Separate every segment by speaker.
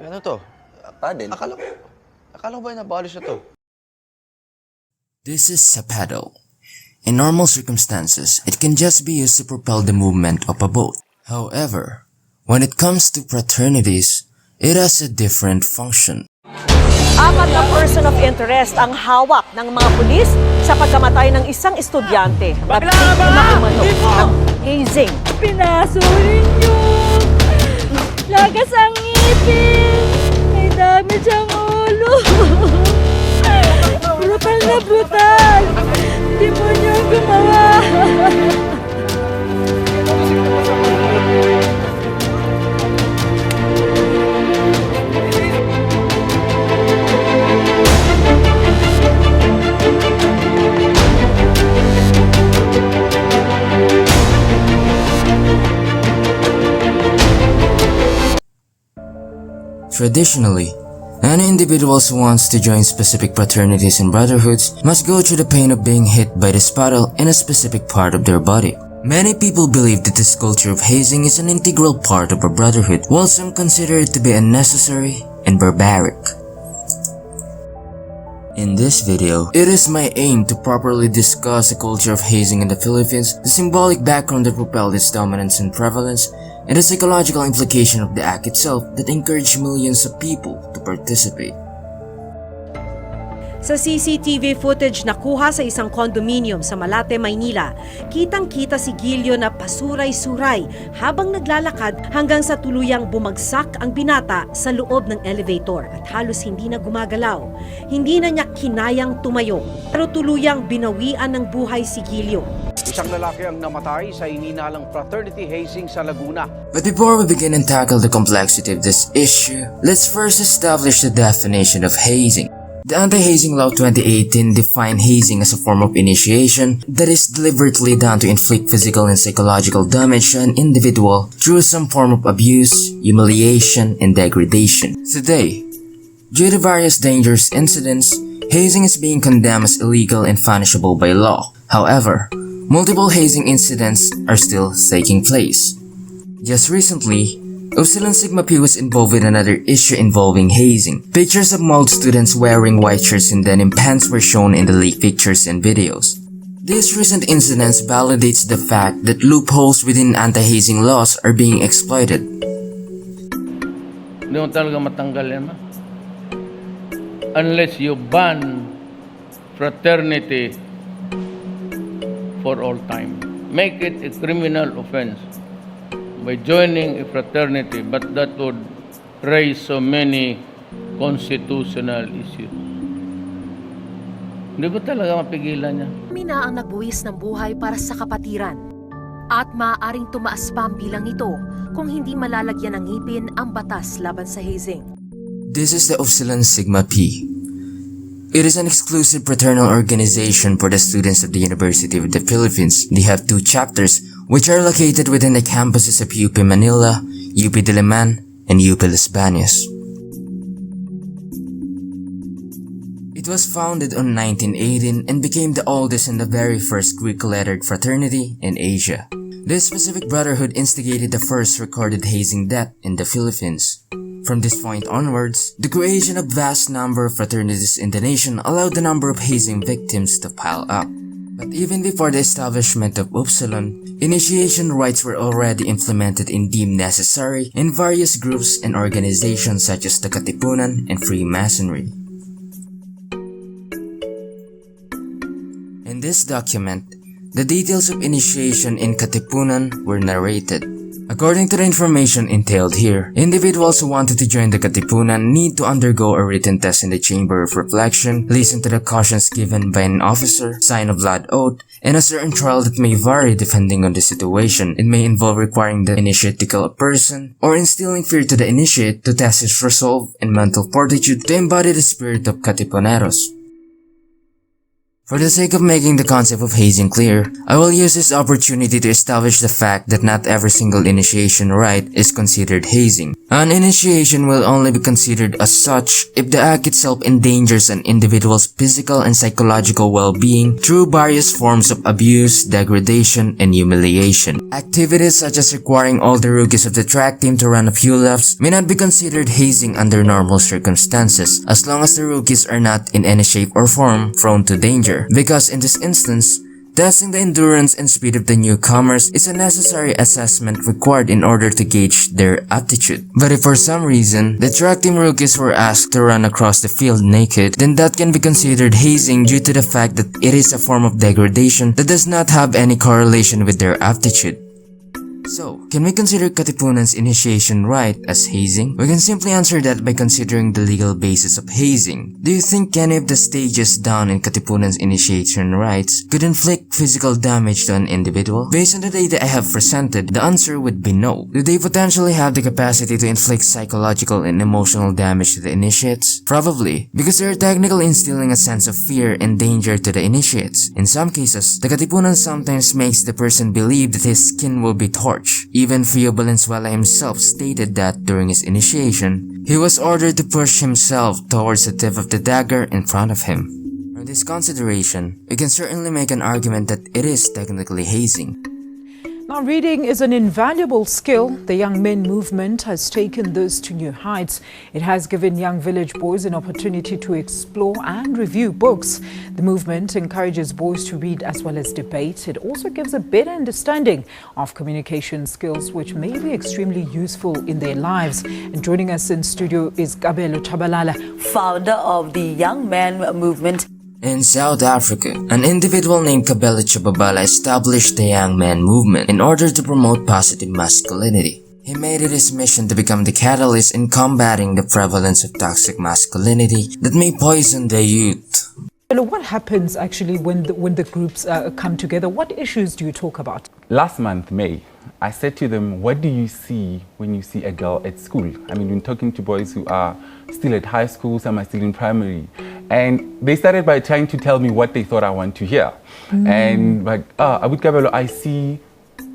Speaker 1: Ano to?
Speaker 2: Paddle.
Speaker 1: Akala ko ba na-abolish na to?
Speaker 3: This is a paddle. In normal circumstances, it can just be used to propel the movement of a boat. However, when it comes to fraternities, it has a different function.
Speaker 4: 4 na person of interest ang hawak ng mga pulis sa pagkamatay ng isang estudyante na biktima umano ng hazing.
Speaker 5: Pinaso ninyo! Lagas ang ngipin! May damage ang ulo! Brutal na brutal! Demonyo ang gumawa!
Speaker 3: Traditionally, any individuals who wants to join specific fraternities and brotherhoods must go through the pain of being hit by this paddle in a specific part of their body. Many people believe that this culture of hazing is an integral part of a brotherhood, while some consider it to be unnecessary and barbaric. In this video, it is my aim to properly discuss the culture of hazing in the Philippines, the symbolic background that propelled its dominance and prevalence, and the psychological implication of the act itself that encouraged millions of people to participate.
Speaker 4: Sa CCTV footage na kuha sa isang condominium sa Malate, Maynila, kitang-kita si Gilio na pasuray-suray habang naglalakad hanggang sa tuluyang bumagsak ang binata sa loob ng elevator at halos hindi na gumagalaw. Hindi na niya kinayang tumayo, pero tuluyang binawian ng buhay si Gilio.
Speaker 6: Isang lalaki ang namatay sa hininalang fraternity hazing sa Laguna.
Speaker 3: But before we begin and tackle the complexity of this issue, let's first establish the definition of hazing. The Anti-Hazing Law 2018 defined hazing as a form of initiation that is deliberately done to inflict physical and psychological damage to an individual through some form of abuse, humiliation, and degradation. Today, due to various dangerous incidents, hazing is being condemned as illegal and punishable by law. However, multiple hazing incidents are still taking place. Just recently, Upsilon Sigma Pi was involved with another issue involving hazing. Pictures of mold students wearing white shirts and denim pants were shown in the leaked pictures and videos. These recent incidents validates the fact that loopholes within anti-hazing laws are being exploited.
Speaker 7: Hindi mo talaga matanggal yan, unless you ban fraternity for all time. Make it a criminal offense by joining a fraternity, but that would raise so many constitutional issues. Hindi ba talaga mapigilan niya?
Speaker 8: Mina ang nagbuwis ng buhay para sa kapatiran at maaaring tumaas pa ang bilang nito kung hindi malalagyan ng ngipin ang batas laban sa hazing.
Speaker 3: This is the Upsilon Sigma Pi. It is an exclusive fraternal organization for the students of the University of the Philippines. They have 2 chapters which are located within the campuses of UP Manila, UP Diliman, and UP Las Bañas. It was founded on 1918 and became the oldest and the very first Greek-lettered fraternity in Asia. This specific brotherhood instigated the first recorded hazing death in the Philippines. From this point onwards, the creation of vast number of fraternities in the nation allowed the number of hazing victims to pile up. But even before the establishment of Upsilon, initiation rites were already implemented and deemed necessary in various groups and organizations such as the Katipunan and Freemasonry. In this document, the details of initiation in Katipunan were narrated. According to the information entailed here, individuals who wanted to join the Katipunan need to undergo a written test in the chamber of reflection, listen to the cautions given by an officer, sign a blood oath, and a certain trial that may vary depending on the situation. It may involve requiring the initiate to kill a person, or instilling fear to the initiate to test his resolve and mental fortitude to embody the spirit of Katipuneros. For the sake of making the concept of hazing clear, I will use this opportunity to establish the fact that not every single initiation rite is considered hazing. An initiation will only be considered as such if the act itself endangers an individual's physical and psychological well-being through various forms of abuse, degradation, and humiliation. Activities such as requiring all the rookies of the track team to run a few laps may not be considered hazing under normal circumstances, as long as the rookies are not in any shape or form prone to danger, because in this instance, testing the endurance and speed of the newcomers is a necessary assessment required in order to gauge their aptitude. But if for some reason, the track team rookies were asked to run across the field naked, then that can be considered hazing due to the fact that it is a form of degradation that does not have any correlation with their aptitude. So, can we consider Katipunan's initiation rite as hazing? We can simply answer that by considering the legal basis of hazing. Do you think any of the stages down in Katipunan's initiation rites could inflict physical damage to an individual? Based on the data I have presented, the answer would be no. Do they potentially have the capacity to inflict psychological and emotional damage to the initiates? Probably, because they are technically instilling a sense of fear and danger to the initiates. In some cases, the Katipunan sometimes makes the person believe that his skin will be torched. Even Fio Valenzuela himself stated that during his initiation, he was ordered to push himself towards the tip of the dagger in front of him. From this consideration, we can certainly make an argument that it is technically hazing.
Speaker 2: Now, reading is an invaluable skill. The Young Men movement has taken this to new heights. It has given young village boys an opportunity to explore and review books. The movement encourages boys to read as well as debate. It also gives a better understanding of communication skills, which may be extremely useful in their lives. And joining us in studio is Kabelo Chabalala,
Speaker 9: founder of the Young Men movement.
Speaker 3: In South Africa, an individual named Kabelo Chabalala established the Young Men movement in order to promote positive masculinity. He made it his mission to become the catalyst in combating the prevalence of toxic masculinity that may poison the youth.
Speaker 2: What happens actually when the groups come together? What issues do you talk about?
Speaker 10: Last month, May, I said to them, what do you see when you see a girl at school? I mean, when talking to boys who are still at high school, some are still in primary. And they started by trying to tell me what they thought I want to hear. And like, Abud Kabelo, I see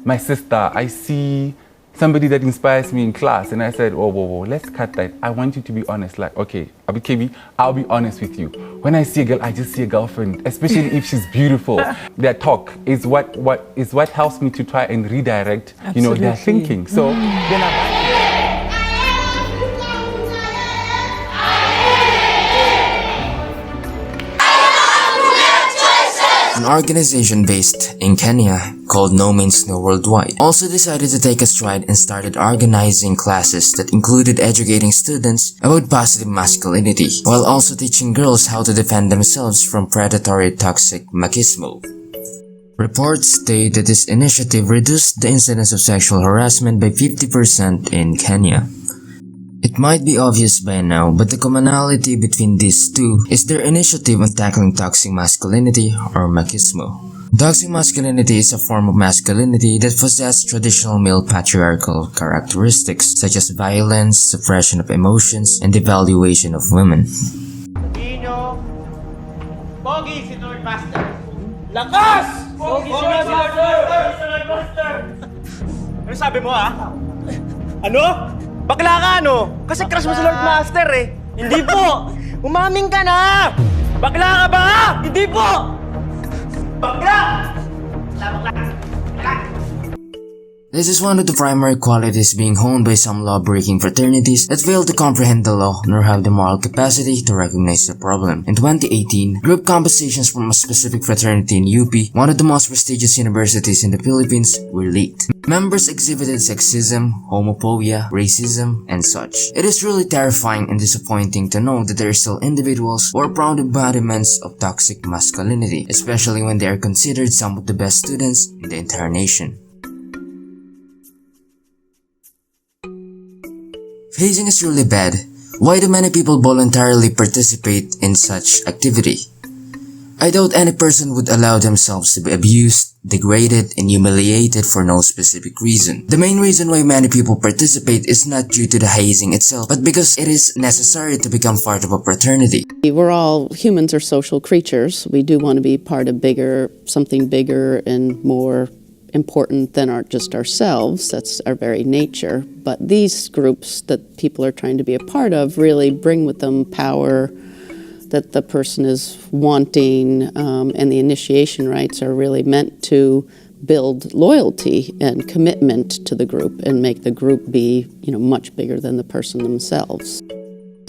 Speaker 10: my sister, I see somebody that inspires me in class. And I said, whoa, let's cut that. I want you to be honest. Like, okay, Abud KB, I'll be honest with you. When I see a girl, I just see a girlfriend, especially if she's beautiful. Their talk is what helps me to try and redirect, their thinking. So then
Speaker 3: An organization based in Kenya called No Means No Worldwide also decided to take a stride and started organizing classes that included educating students about positive masculinity while also teaching girls how to defend themselves from predatory toxic machismo. Reports state that this initiative reduced the incidence of sexual harassment by 50% in Kenya. It might be obvious by now, but the commonality between these two is their initiative on tackling toxic masculinity or machismo. Toxic masculinity is a form of masculinity that possesses traditional male patriarchal characteristics such as violence, suppression of emotions, and devaluation of women.
Speaker 11: Nino, Pogi si Lord Master. Lakas! Pogi si Lord Master! Ano sabi mo Ano? Bakla ka Kasi crush mo si Lord Master Hindi po! Umaming ka na! Bakla ka ba? Hindi po! Bakla!
Speaker 3: This is one of the primary qualities being honed by some law-breaking fraternities that fail to comprehend the law nor have the moral capacity to recognize the problem. In 2018, group compositions from a specific fraternity in UP, one of the most prestigious universities in the Philippines, were leaked. Members exhibited sexism, homophobia, racism, and such. It is really terrifying and disappointing to know that there are still individuals who are proud embodiments of toxic masculinity, especially when they are considered some of the best students in the entire nation. Hazing is really bad. Why do many people voluntarily participate in such activity? I doubt any person would allow themselves to be abused, degraded, and humiliated for no specific reason. The main reason why many people participate is not due to the hazing itself, but because it is necessary to become part of a fraternity.
Speaker 12: We're all humans are social creatures. We do want to be part of something bigger and more important than just ourselves. That's our very nature. But these groups that people are trying to be a part of really bring with them power that the person is wanting, and the initiation rites are really meant to build loyalty and commitment to the group and make the group be, much bigger than the person themselves.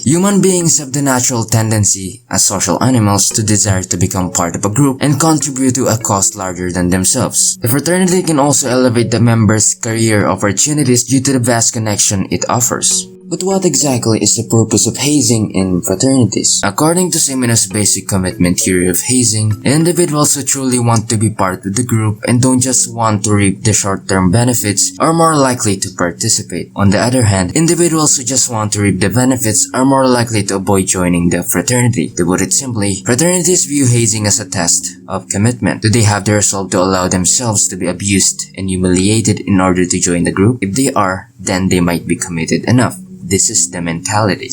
Speaker 3: Human beings have the natural tendency, as social animals, to desire to become part of a group and contribute to a cause larger than themselves. The fraternity can also elevate the members' career opportunities due to the vast connection it offers. But what exactly is the purpose of hazing in fraternities? According to Semina's basic commitment theory of hazing, individuals who truly want to be part of the group and don't just want to reap the short-term benefits are more likely to participate. On the other hand, individuals who just want to reap the benefits are more likely to avoid joining the fraternity. To put it simply, fraternities view hazing as a test of commitment. Do they have the resolve to allow themselves to be abused and humiliated in order to join the group? If they are, then they might be committed enough. This is the mentality.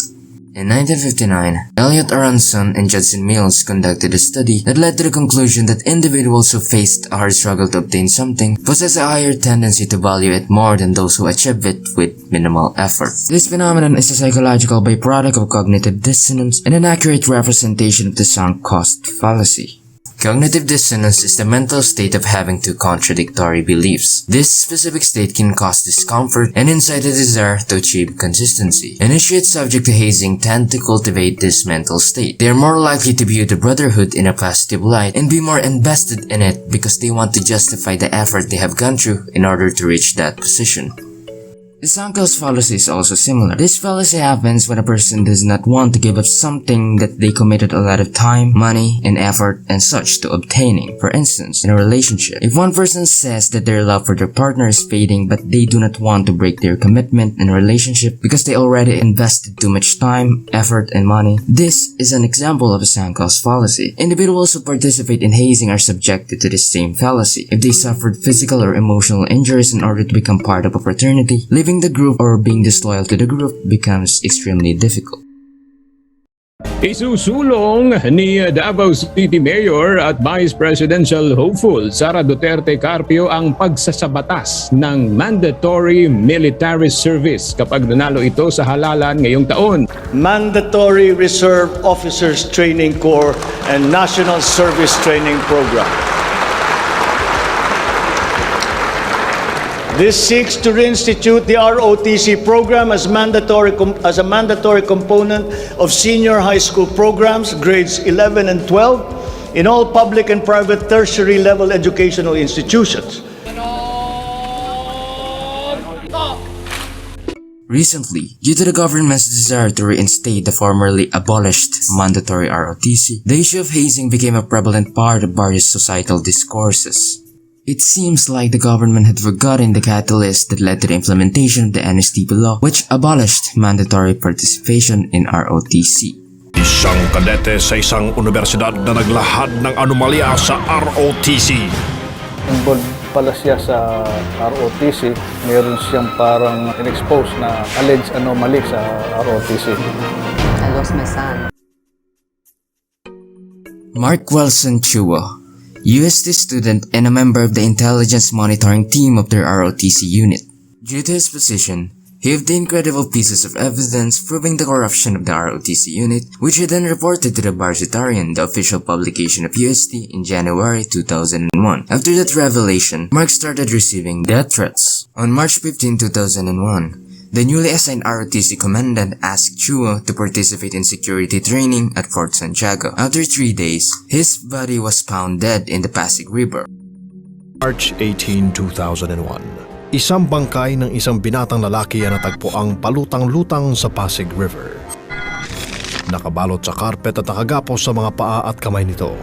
Speaker 3: In 1959, Elliot Aronson and Judson Mills conducted a study that led to the conclusion that individuals who faced a hard struggle to obtain something possess a higher tendency to value it more than those who achieve it with minimal effort. This phenomenon is a psychological byproduct of cognitive dissonance and an accurate representation of the sunk cost fallacy. Cognitive dissonance is the mental state of having two contradictory beliefs. This specific state can cause discomfort and incite a desire to achieve consistency. Initiates subject to hazing tend to cultivate this mental state. They are more likely to view the brotherhood in a positive light and be more invested in it because they want to justify the effort they have gone through in order to reach that position. The sunk cost fallacy is also similar. This fallacy happens when a person does not want to give up something that they committed a lot of time, money, and effort and such to obtaining. For instance, in a relationship, if one person says that their love for their partner is fading but they do not want to break their commitment in a relationship because they already invested too much time, effort, and money, this is an example of a sunk cost fallacy. Individuals who participate in hazing are subjected to the same fallacy. If they suffered physical or emotional injuries in order to become part of a fraternity, leaving the group or being disloyal to the group becomes extremely difficult.
Speaker 13: Isusulong ni Davao City Mayor at Vice Presidential Hopeful Sara Duterte Carpio ang pagsasabatas ng mandatory military service kapag nanalo ito sa halalan ngayong taon.
Speaker 11: Mandatory Reserve Officers Training Corps and National Service Training Program. This seeks to reinstitute the ROTC program as a mandatory component of senior high school programs, grades 11 and 12, in all public and private tertiary level educational institutions.
Speaker 3: Recently, due to the government's desire to reinstate the formerly abolished mandatory ROTC, the issue of hazing became a prevalent part of various societal discourses. It seems like the government had forgotten the catalyst that led to the implementation of the NSTP law, which abolished mandatory participation in ROTC.
Speaker 14: Isang kadete sa isang universidad na naglahad ng anomalya sa ROTC.
Speaker 15: Involved pala siya sa ROTC, meron siyang parang in-expose na alleged anomaly sa ROTC.
Speaker 16: I lost my son.
Speaker 3: Mark Wilson Chua, UST student and a member of the intelligence monitoring team of their ROTC unit. Due to his position, he obtained credible pieces of evidence proving the corruption of the ROTC unit, which he then reported to the Barzitarian, the official publication of UST, in January 2001. After that revelation, Mark started receiving death threats. On March 15, 2001, the newly assigned ROTC commandant asked Chua to participate in security training at Fort Santiago. After 3 days, his body was found dead in the Pasig River.
Speaker 14: March 18, 2001. Isang bangkay ng isang binatang lalaki ang natagpuang palutang-lutang sa Pasig River. Nakabalot sa karpet at nakagapos sa mga paa at kamay nito.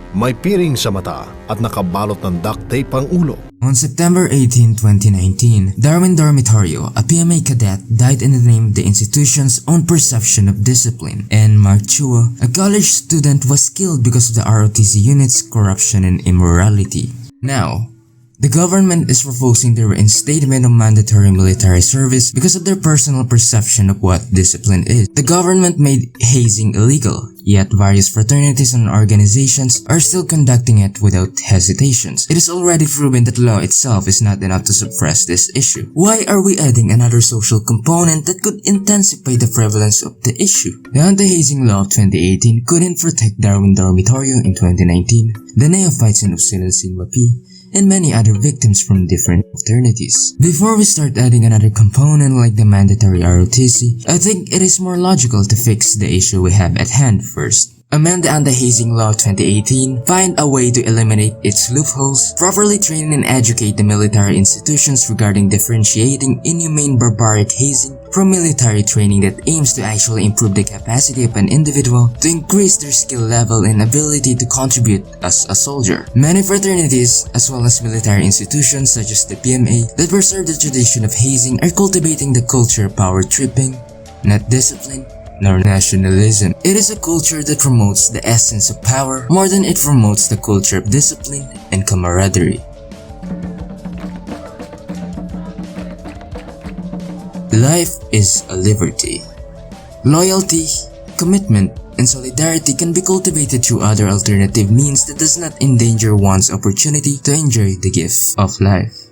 Speaker 14: May piring sa mata at nakabalot ng duct tape ang ulo.
Speaker 3: On September 18, 2019, Darwin Dormitorio, a PMA cadet, died in the name of the institution's own perception of discipline, and Mark Chua, a college student, was killed because of the ROTC unit's corruption and immorality. Now, the government is proposing the reinstatement of mandatory military service because of their personal perception of what discipline is. The government made hazing illegal, yet various fraternities and organizations are still conducting it without hesitations. It is already proven that law itself is not enough to suppress this issue. Why are we adding another social component that could intensify the prevalence of the issue? The Anti-Hazing Law of 2018 couldn't protect Darwin Dormitorio in 2019. The neophytes in Upsilon Sigma Pi and many other victims from different fraternities. Before we start adding another component like the mandatory ROTC, I think it is more logical to fix the issue we have at hand first. Amend the Anti-Hazing Law 2018, find a way to eliminate its loopholes, properly train and educate the military institutions regarding differentiating inhumane barbaric hazing from military training that aims to actually improve the capacity of an individual to increase their skill level and ability to contribute as a soldier. Many fraternities, as well as military institutions such as the PMA, that preserve the tradition of hazing are cultivating the culture of power tripping, not discipline, nor nationalism. It is a culture that promotes the essence of power more than it promotes the culture of discipline and camaraderie. Life is a liberty. Loyalty, commitment, and solidarity can be cultivated through other alternative means that does not endanger one's opportunity to enjoy the gift of life.